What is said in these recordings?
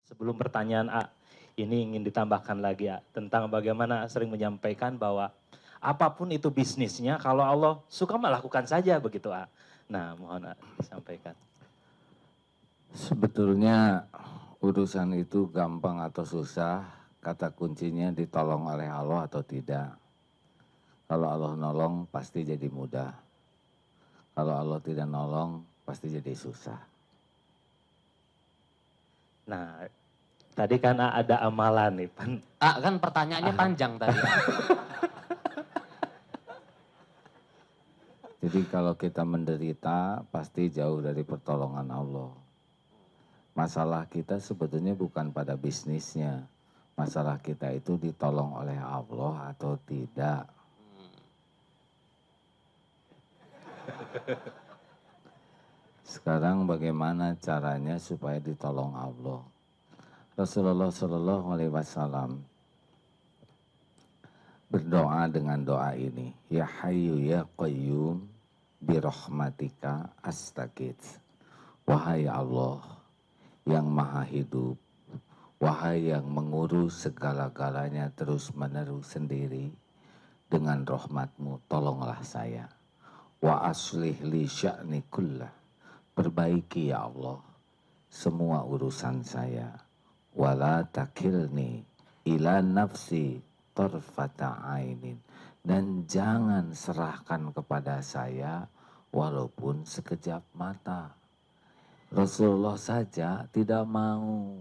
Sebelum pertanyaan A, ini ingin ditambahkan lagi A, tentang bagaimana sering menyampaikan bahwa apapun itu bisnisnya, kalau Allah suka melakukan saja begitu A. Nah, mohon A disampaikan. Sebetulnya urusan itu gampang atau susah, kata kuncinya ditolong oleh Allah atau tidak. Kalau Allah nolong pasti jadi mudah. Kalau Allah tidak nolong pasti jadi susah. Nah, tadi kan A ada amalan nih, Pan. Kan pertanyaannya panjang tadi. Jadi kalau kita menderita pasti jauh dari pertolongan Allah. Masalah kita sebetulnya bukan pada bisnisnya. Masalah kita itu ditolong oleh Allah atau tidak. Sekarang bagaimana caranya supaya ditolong Allah? Rasulullah Shallallahu Alaihi Wasallam berdoa dengan doa ini, Ya Hayyu Ya Qayyum birahmatika astagits. Wahai Allah yang maha hidup, wahai yang mengurus segala-galanya terus-menerus sendiri, dengan rahmatmu tolonglah saya. Wa aslih li sya'ni kullah, perbaiki ya Allah semua urusan saya. Wala takilni ila nafsi tarfata ainin, dan jangan serahkan kepada saya walaupun sekejap mata. Rasulullah saja tidak mau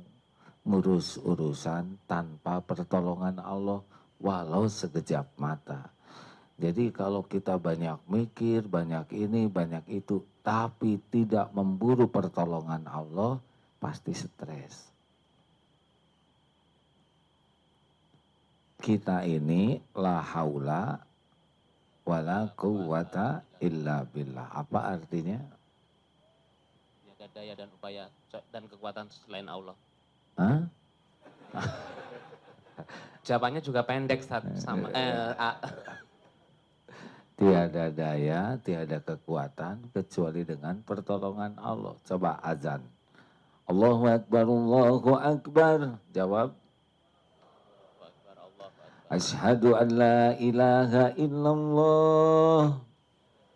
ngurus urusan tanpa pertolongan Allah walau sekejap mata. Jadi kalau kita banyak mikir, banyak ini, banyak itu, tapi tidak memburu pertolongan Allah, pasti stres. Kita ini la haula wala quwwata illa billah. Apa artinya? Tiada daya dan upaya dan kekuatan selain Allah. Hah? Jawabannya juga pendek sama. Tiada daya, tiada kekuatan kecuali dengan pertolongan Allah. Coba azan. Allahu Akbar, Allahu Akbar. Jawab. Asyhadu an la ilaha illallah.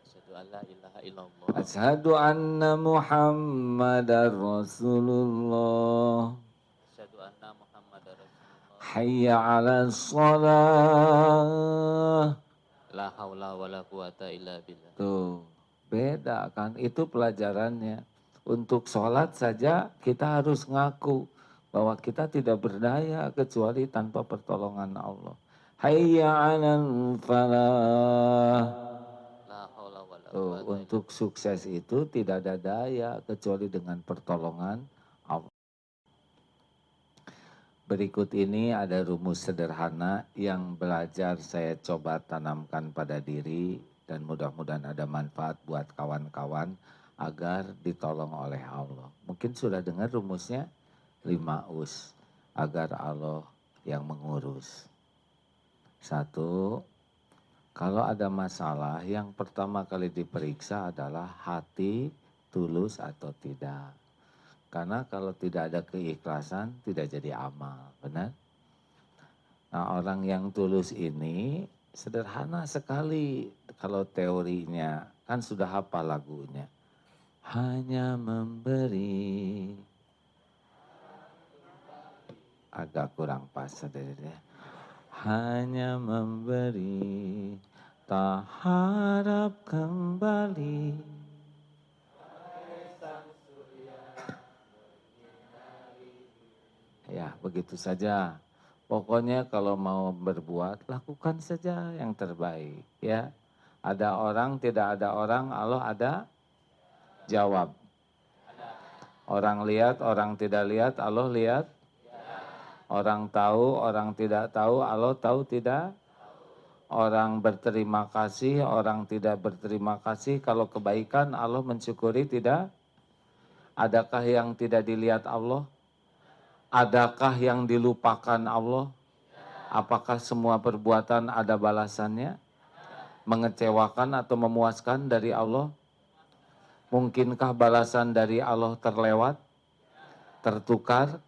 Asyhadu an la ilaha illallah. Asyhadu anna Muhammadar Rasulullah. Asyhadu anna Muhammadar Rasulullah. Hayya 'alas shalah. La haula wala quwata illa billah. Tuh, beda kan? Itu pelajarannya. Untuk sholat saja kita harus ngaku bahwa kita tidak berdaya kecuali tanpa pertolongan Allah. Hayya 'alal falah. La haula wala Tuh, quwata. untuk sukses itu tidak ada daya kecuali dengan pertolongan Allah. Berikut ini ada rumus sederhana yang belajar saya coba tanamkan pada diri dan mudah-mudahan ada manfaat buat kawan-kawan agar ditolong oleh Allah. Mungkin sudah dengar rumusnya 5 us agar Allah yang mengurus. 1, kalau ada masalah yang pertama kali diperiksa adalah hati tulus atau tidak. Karena kalau tidak ada keikhlasan tidak jadi amal, benar? Nah, orang yang tulus ini sederhana sekali kalau teorinya, kan sudah hafal lagunya. Hanya memberi, agak kurang pas saudara. Hanya memberi, tak harap kembali. Ya, begitu saja. Pokoknya kalau mau berbuat, lakukan saja yang terbaik. Ya, ada orang, tidak ada orang, Allah ada jawab. Orang lihat, orang tidak lihat, Allah lihat. Orang tahu, orang tidak tahu, Allah tahu tidak. Orang berterima kasih, orang tidak berterima kasih. Kalau kebaikan, Allah mensyukuri tidak. Adakah yang tidak dilihat Allah? Adakah yang dilupakan Allah? Apakah semua perbuatan ada balasannya? Mengecewakan atau memuaskan dari Allah? Mungkinkah balasan dari Allah terlewat? Tertukar?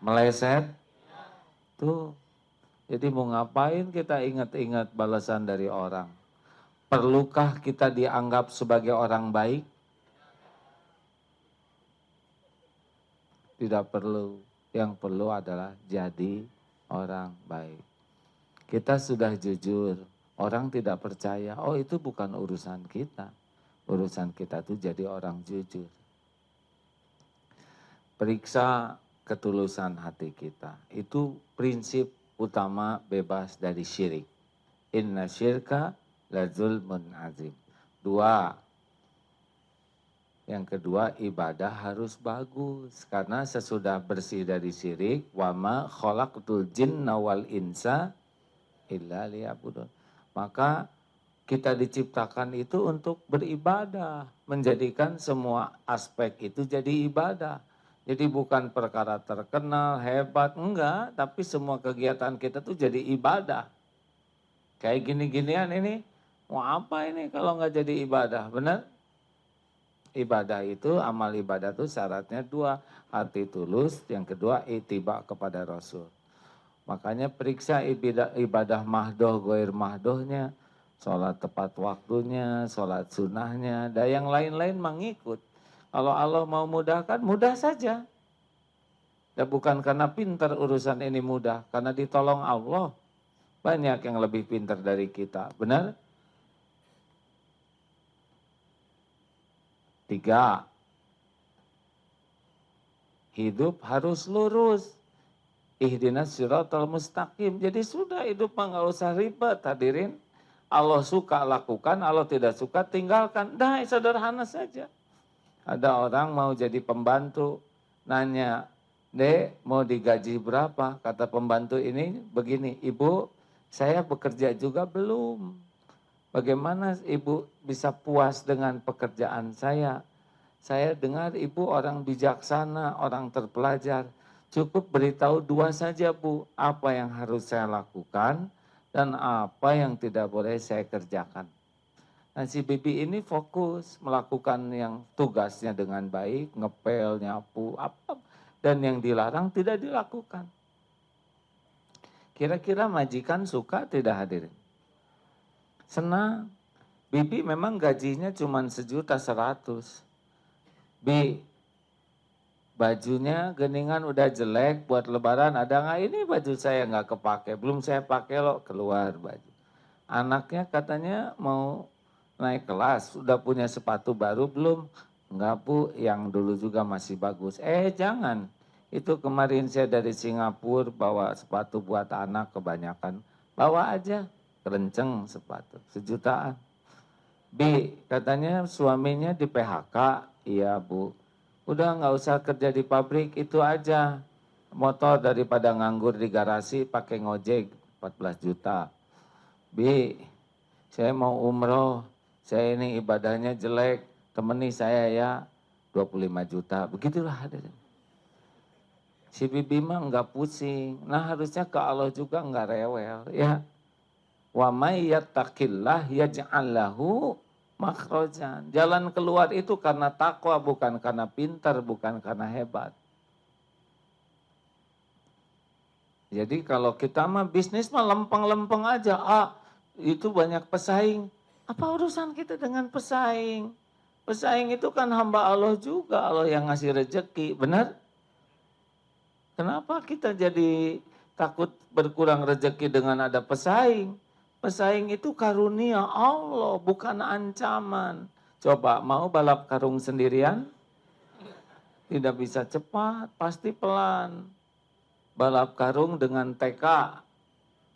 Meleset? Tuh. Jadi mau ngapain kita ingat-ingat balasan dari orang? Perlukah kita dianggap sebagai orang baik? Tidak perlu. Yang perlu adalah jadi orang baik. Kita sudah jujur, orang tidak percaya, oh itu bukan urusan kita. Urusan kita tuh jadi orang jujur. Periksa ketulusan hati kita. Itu prinsip utama bebas dari syirik. Inna syirka la zulmun azim. 2. Yang kedua, ibadah harus bagus. Karena sesudah bersih dari syirik, wama khalaqtul jinna wal insa illa liya'budun. Maka kita diciptakan itu untuk beribadah. Menjadikan semua aspek itu jadi ibadah. Jadi bukan perkara terkenal, hebat, enggak. Tapi semua kegiatan kita tuh jadi ibadah. Kayak gini-ginian ini, mau apa ini kalau nggak jadi ibadah, benar? Ibadah itu, amal ibadah itu syaratnya 2, hati tulus, yang kedua ittiba kepada Rasul. Makanya periksa ibadah mahdoh, goir mahdohnya, sholat tepat waktunya, sholat sunnahnya, dan yang lain-lain mengikut. Kalau Allah mau mudahkan, mudah saja. Ya bukan karena pintar urusan ini mudah, karena ditolong Allah. Banyak yang lebih pintar dari kita, benar? 3, hidup harus lurus. Ihdinas siratal mustaqim. Jadi sudah hidup mah nggak usah ribet, hadirin. Allah suka lakukan, Allah tidak suka tinggalkan. Dah sederhana saja. Ada orang mau jadi pembantu, nanya, Dek mau digaji berapa? Kata pembantu ini begini, Ibu saya bekerja juga belum. Bagaimana ibu bisa puas dengan pekerjaan saya? Saya dengar ibu orang bijaksana, orang terpelajar. Cukup beritahu 2 saja Bu, apa yang harus saya lakukan dan apa yang tidak boleh saya kerjakan. Nah si bibi ini fokus melakukan yang tugasnya dengan baik, ngepel, nyapu, apa dan yang dilarang tidak dilakukan. Kira-kira majikan suka tidak hadirin? Senang. Bibi memang gajinya cuma 1.100.000. Bi, bajunya geningan udah jelek buat lebaran ada nggak? Ini baju saya nggak kepake, belum saya pakai loh, keluar baju. Anaknya katanya mau naik kelas, sudah punya sepatu baru belum? Enggak Bu, yang dulu juga masih bagus. Jangan, itu kemarin saya dari Singapura bawa sepatu buat anak kebanyakan. Bawa aja, kerenceng sepatu, 1.000.000. B, katanya suaminya di PHK, iya Bu. Udah nggak usah kerja di pabrik, itu aja. Motor daripada nganggur di garasi pakai ngojek, 14 juta. B, saya mau umroh, saya ini ibadahnya jelek, temani saya ya, 25 juta. Begitulah hadirin. Si bibi mah nggak pusing. Nah harusnya ke Allah juga nggak rewel ya. Wa may yattaqillah yaj'al lahu makhrajan. Jalan keluar itu karena takwa, bukan karena pintar, bukan karena hebat. Jadi kalau kita mah bisnis mah lempeng-lempeng aja. Itu banyak pesaing. Apa urusan kita dengan pesaing? Pesaing itu kan hamba Allah juga, Allah yang ngasih rezeki, benar? Kenapa kita jadi takut berkurang rezeki dengan ada pesaing? Pesaing itu karunia Allah, bukan ancaman. Coba mau balap karung sendirian? Tidak bisa cepat, pasti pelan. Balap karung dengan TK,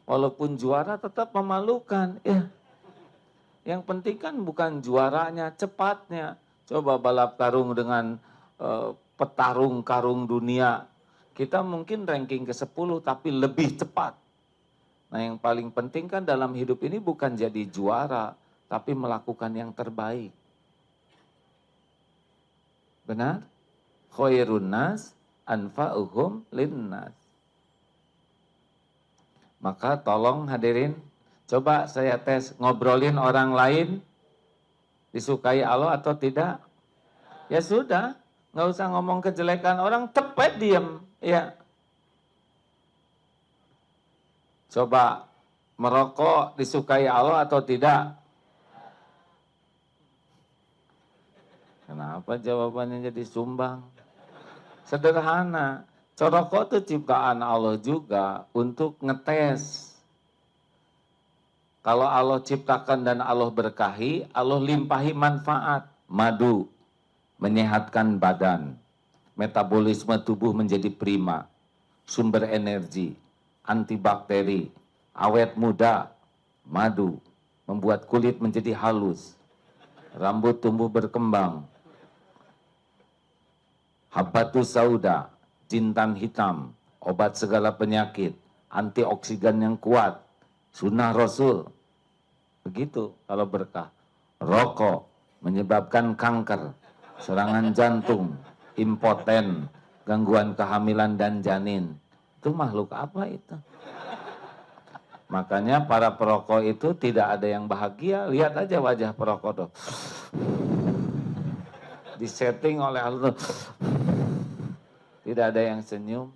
walaupun juara tetap memalukan. Yang penting kan bukan juaranya, cepatnya. Coba balap karung dengan petarung karung dunia. Kita mungkin ranking ke-10 tapi lebih cepat. Nah yang paling penting kan dalam hidup ini bukan jadi juara, tapi melakukan yang terbaik. Benar? Khairun nas anfa'uhum linnas. Maka tolong hadirin, coba saya tes, ngobrolin orang lain, disukai Allah atau tidak? Ya sudah, nggak usah ngomong kejelekan orang, cepet diem. Ya, Coba, merokok disukai Allah atau tidak? Kenapa jawabannya jadi sumbang? Sederhana. Rokok itu ciptaan Allah juga untuk ngetes. Kalau Allah ciptakan dan Allah berkahi, Allah limpahi manfaat. Madu, menyehatkan badan. Metabolisme tubuh menjadi prima. Sumber energi, antibakteri, awet muda, madu. Membuat kulit menjadi halus. Rambut tumbuh berkembang. Habatus sauda, jintan hitam, obat segala penyakit, antioksidan yang kuat, sunnah Rasul. Begitu kalau berkah. Rokok menyebabkan kanker, serangan jantung, impoten, gangguan kehamilan dan janin. Itu makhluk apa itu? Makanya para perokok itu tidak ada yang bahagia. Lihat aja wajah perokok tuh. Disetting oleh Allah. Tidak ada yang senyum.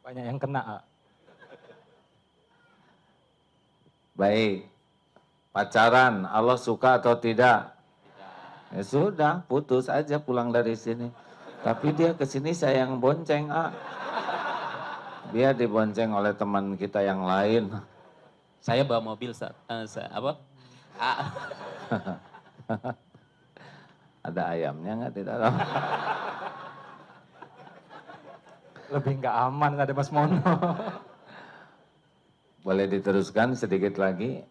Banyak yang kena. Baik. Pacaran, Allah suka atau tidak? Ya sudah, putus aja pulang dari sini. Tapi dia ke sini saya yang bonceng, Dia dibonceng oleh teman kita yang lain. Saya bawa mobil Ada ayamnya nggak di dalam? Lebih nggak aman ada Mas Mono. Boleh diteruskan sedikit lagi?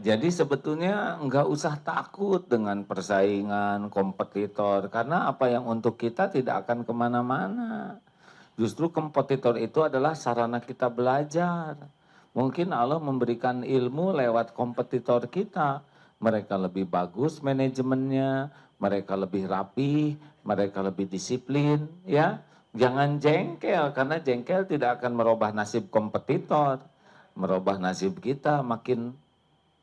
Jadi sebetulnya nggak usah takut dengan persaingan, kompetitor. Karena apa yang untuk kita tidak akan kemana-mana. Justru kompetitor itu adalah sarana kita belajar. Mungkin Allah memberikan ilmu lewat kompetitor kita. Mereka lebih bagus manajemennya, mereka lebih rapi, mereka lebih disiplin. Ya, jangan jengkel, karena jengkel tidak akan merubah nasib kompetitor. Merubah nasib kita makin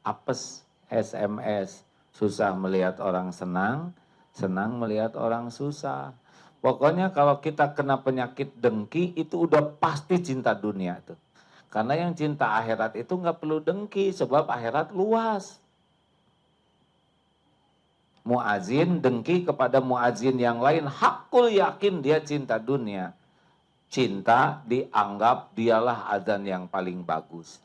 apes, SMS, susah melihat orang senang, senang melihat orang susah. Pokoknya kalau kita kena penyakit dengki itu udah pasti cinta dunia tuh. Karena yang cinta akhirat itu nggak perlu dengki sebab akhirat luas. Muazin dengki kepada muazin yang lain, hakul yakin dia cinta dunia. Cinta dianggap dialah azan yang paling bagus.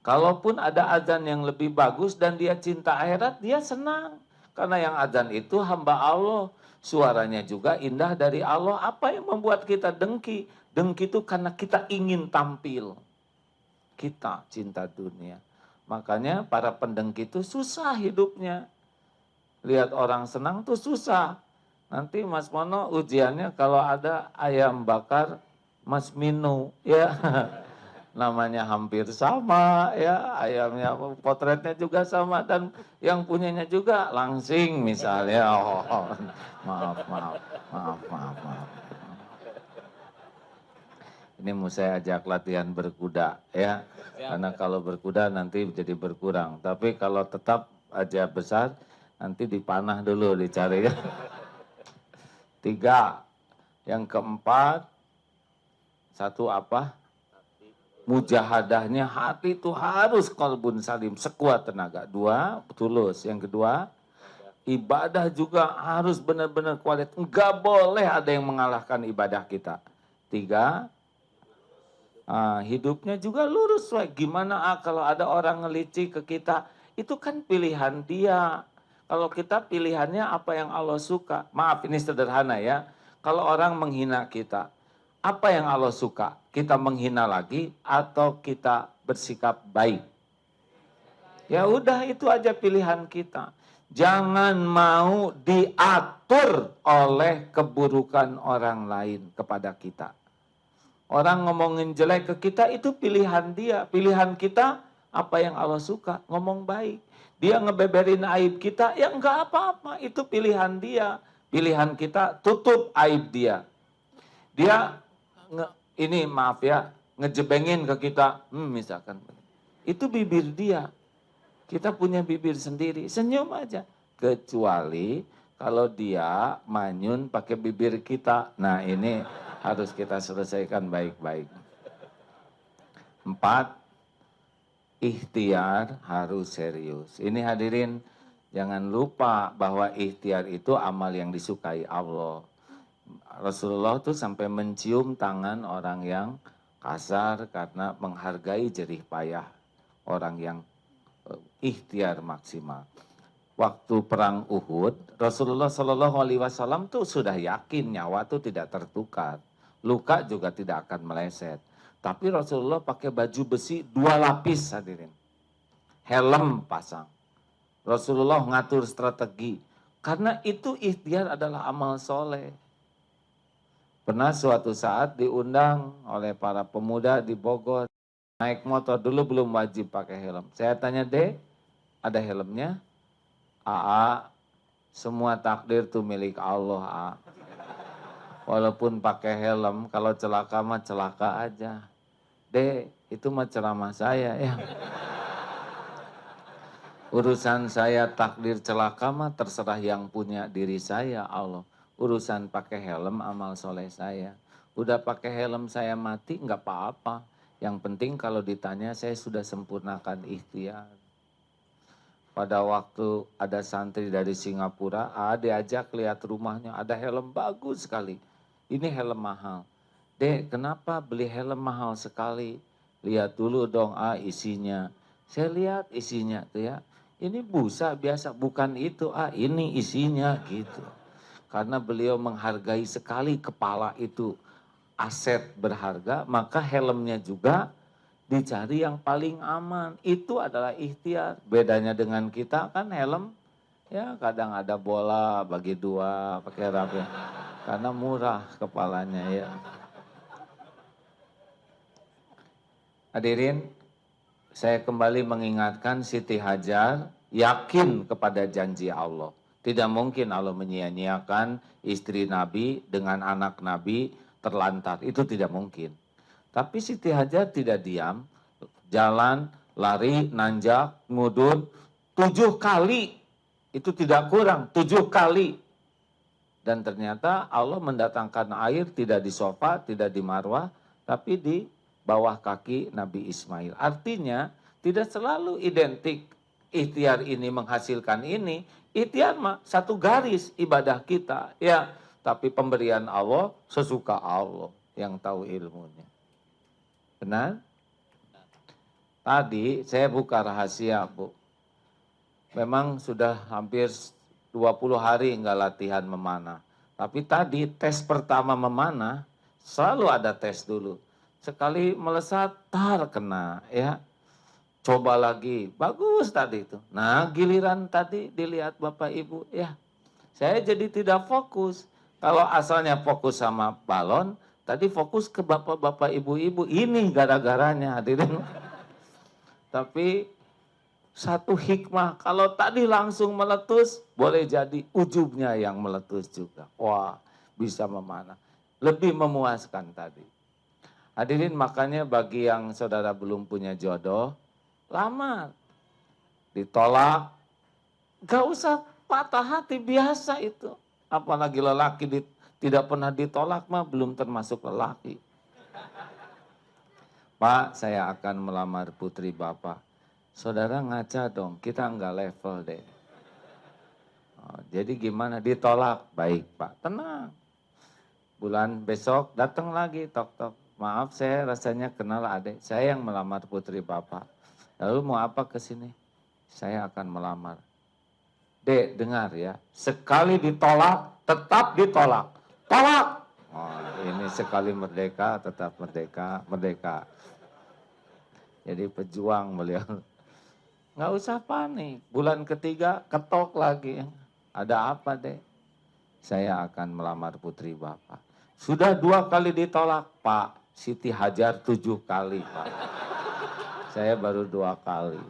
Kalaupun ada azan yang lebih bagus dan dia cinta akhirat, dia senang. Karena yang azan itu hamba Allah. Suaranya juga indah dari Allah. Apa yang membuat kita dengki? Dengki itu karena kita ingin tampil. Kita cinta dunia. Makanya para pendengki itu susah hidupnya. Lihat orang senang tuh susah. Nanti Mas Mono ujiannya kalau ada ayam bakar Mas Minu, ya. Namanya hampir sama, ya. Ayamnya potretnya juga sama dan yang punyanya juga langsing misalnya. Oh, maaf. Ini mau saya ajak latihan berkuda, ya. Karena kalau berkuda nanti jadi berkurang. Tapi kalau tetap aja besar, nanti dipanah dulu dicari, ya. 3. Yang keempat, satu apa? Mujahadahnya hati itu harus qalbun salim, sekuat tenaga. 2, tulus. Yang kedua, ibadah juga harus benar-benar kualitas. Enggak boleh ada yang mengalahkan ibadah kita. 3, hidupnya juga lurus. Gimana kalau ada orang ngelicik ke kita? Itu kan pilihan dia. Kalau kita pilihannya apa yang Allah suka. Maaf, ini sederhana ya. Kalau orang menghina kita, apa yang Allah suka? Kita menghina lagi atau kita bersikap baik? Ya udah, itu aja pilihan kita. Jangan mau diatur oleh keburukan orang lain kepada kita. Orang ngomongin jelek ke kita itu pilihan dia. Pilihan kita apa yang Allah suka, ngomong baik. Dia ngebeberin aib kita, ya enggak apa-apa, itu pilihan dia. Pilihan kita tutup aib dia. Dia ini maaf ya, ngejebengin ke kita, misalkan. Itu bibir dia. Kita punya bibir sendiri, senyum aja. Kecuali kalau dia manyun pakai bibir kita. Nah ini harus kita selesaikan baik-baik. 4, ikhtiar harus serius. Ini hadirin, jangan lupa bahwa ikhtiar itu amal yang disukai Allah. Rasulullah tuh sampai mencium tangan orang yang kasar karena menghargai jerih payah orang yang ikhtiar maksimal. Waktu perang Uhud, Rasulullah Shallallahu Alaihi Wasallam tuh sudah yakin nyawa tuh tidak tertukar, luka juga tidak akan meleset. Tapi Rasulullah pakai baju besi 2 lapis hadirin, helm pasang. Rasulullah ngatur strategi, karena itu ikhtiar adalah amal soleh. Pernah suatu saat diundang oleh para pemuda di Bogor, naik motor, dulu belum wajib pakai helm. Saya tanya, Dek, ada helmnya? AA, semua takdir tuh milik Allah, A. Walaupun pakai helm, kalau celaka mah celaka aja. Dek, itu mah ceramah saya ya. Urusan saya takdir celaka mah terserah yang punya diri saya, Allah. Urusan pakai helm amal soleh saya. Udah pakai helm saya mati nggak apa-apa. Yang penting kalau ditanya saya sudah sempurnakan ikhtiar. Pada waktu ada santri dari Singapura, diajak lihat rumahnya, ada helm bagus sekali. Ini helm mahal. Dek, kenapa beli helm mahal sekali? Lihat dulu dong, isinya. Saya lihat isinya tuh ya. Ini busa biasa, bukan itu, ini isinya gitu. Karena beliau menghargai sekali kepala itu aset berharga, maka helmnya juga dicari yang paling aman. Itu adalah ikhtiar. Bedanya dengan kita kan helm, ya kadang ada bola bagi 2 pakai rapi. Karena murah kepalanya ya. Hadirin, saya kembali mengingatkan Siti Hajar yakin kepada janji Allah. Tidak mungkin Allah menyia-nyiakan istri Nabi dengan anak Nabi terlantar. Itu tidak mungkin. Tapi Siti Hajar tidak diam, jalan, lari, nanjak, ngudun, 7 kali. Itu tidak kurang, 7 kali. Dan ternyata Allah mendatangkan air tidak di sofa, tidak di marwah, tapi di bawah kaki Nabi Ismail. Artinya tidak selalu identik ikhtiar ini menghasilkan ini. Ikhtiar mah satu garis ibadah kita. Ya, tapi pemberian Allah sesuka Allah yang tahu ilmunya. Benar? Tadi saya buka rahasia, Bu. Memang sudah hampir 20 hari enggak latihan memanah. Tapi tadi tes pertama memanah selalu ada tes dulu. Sekali melesat tar kena ya. Coba lagi, bagus tadi itu. Nah, giliran tadi dilihat Bapak Ibu ya. Saya jadi tidak fokus. Kalau asalnya fokus sama balon, tadi fokus ke Bapak-bapak Ibu-ibu. Ini gara-garanya hadirin. Tapi satu hikmah, kalau tadi langsung meletus, boleh jadi ujubnya yang meletus juga. Wah, bisa memanah. Lebih memuaskan tadi. Hadirin, makanya bagi yang saudara belum punya jodoh, lamar. Ditolak, gak usah patah hati, biasa itu. Apalagi lelaki tidak pernah ditolak mah belum termasuk lelaki. Pak, saya akan melamar putri Bapak. Saudara ngaca dong, kita enggak level deh. Jadi gimana? Ditolak? Baik Pak, tenang. Bulan besok datang lagi, tok-tok. Maaf, saya rasanya kenal adik. Saya yang melamar putri Bapak. Lalu mau apa ke sini? Saya akan melamar. Dek, dengar ya. Sekali ditolak, tetap ditolak. Tolak! Ini sekali merdeka, tetap merdeka, merdeka. Jadi pejuang beliau. Nggak usah panik. Bulan ketiga ketok lagi. Ada apa, Dek? Saya akan melamar putri Bapak. Sudah 2 kali ditolak, Pak. Siti Hajar 7 kali, Pak. Saya baru 2 kali.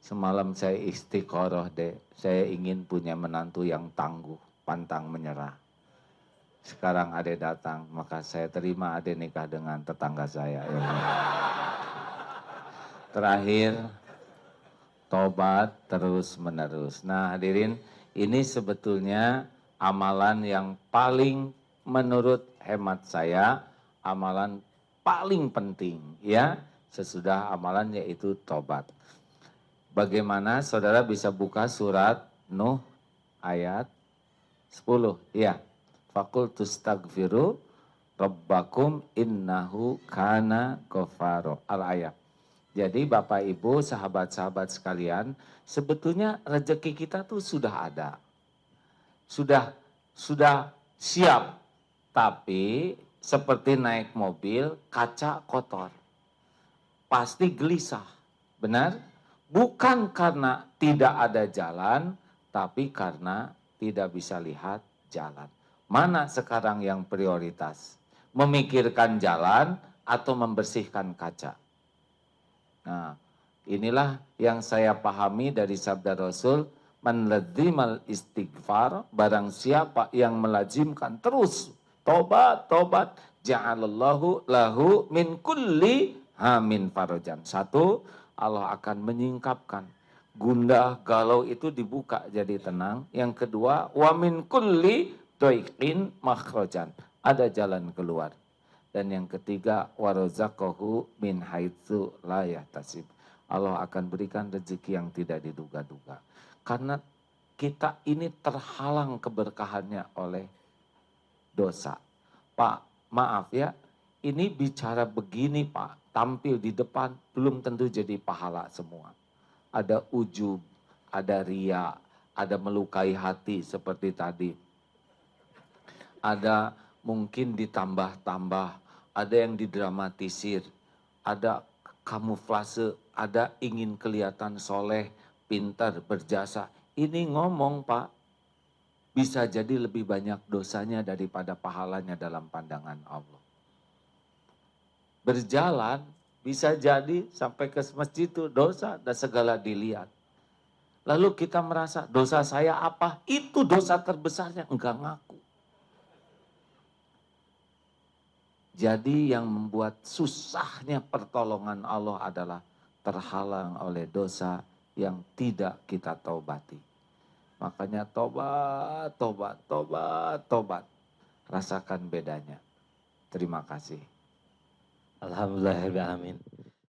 Semalam saya istiqoroh, Dek. Saya ingin punya menantu yang tangguh, pantang menyerah. Sekarang Ade datang, maka saya terima Ade nikah dengan tetangga saya. Ya. Terakhir, tobat terus menerus. Nah hadirin, ini sebetulnya amalan yang paling menurut hemat saya amalan paling penting ya sesudah amalan yaitu tobat. Bagaimana saudara bisa buka surat Nuh ayat 10? Ya. Fakultus tagfiru rabbakum innahu kana ghafaro. Al-ayat. Jadi Bapak Ibu, sahabat-sahabat sekalian, sebetulnya rezeki kita tuh sudah ada. Sudah siap. Tapi seperti naik mobil, kaca kotor. Pasti gelisah. Benar? Bukan karena tidak ada jalan, tapi karena tidak bisa lihat jalan. Mana sekarang yang prioritas? Memikirkan jalan atau membersihkan kaca? Nah, inilah yang saya pahami dari sabda Rasul, man ladzimal istighfar, barang siapa yang melazimkan terus tobat, ja'alallahu lahu min kulli hamin farajan. Satu, Allah akan menyingkapkan gundah galau itu dibuka jadi tenang. Yang kedua, wa min kulli doiqin makhrajan, ada jalan keluar. Dan yang ketiga, warazaqahu min haitsu la yahtasib. Allah akan berikan rezeki yang tidak diduga-duga. Karena kita ini terhalang keberkahannya oleh dosa. Pak, maaf ya, ini bicara begini Pak, tampil di depan belum tentu jadi pahala semua. Ada ujub, ada ria, ada melukai hati seperti tadi. Ada mungkin ditambah-tambah, ada yang didramatisir, ada kamuflase, ada ingin kelihatan soleh, pintar, berjasa. Ini ngomong Pak, bisa jadi lebih banyak dosanya daripada pahalanya dalam pandangan Allah. Berjalan bisa jadi sampai ke masjid itu dosa dan segala dilihat. Lalu kita merasa dosa saya apa? Itu dosa terbesarnya, enggak ngaku. Jadi yang membuat susahnya pertolongan Allah adalah terhalang oleh dosa yang tidak kita taubati. Makanya tobat, tobat, tobat, tobat. Rasakan bedanya. Terima kasih. Alhamdulillahirrahmanirrahim.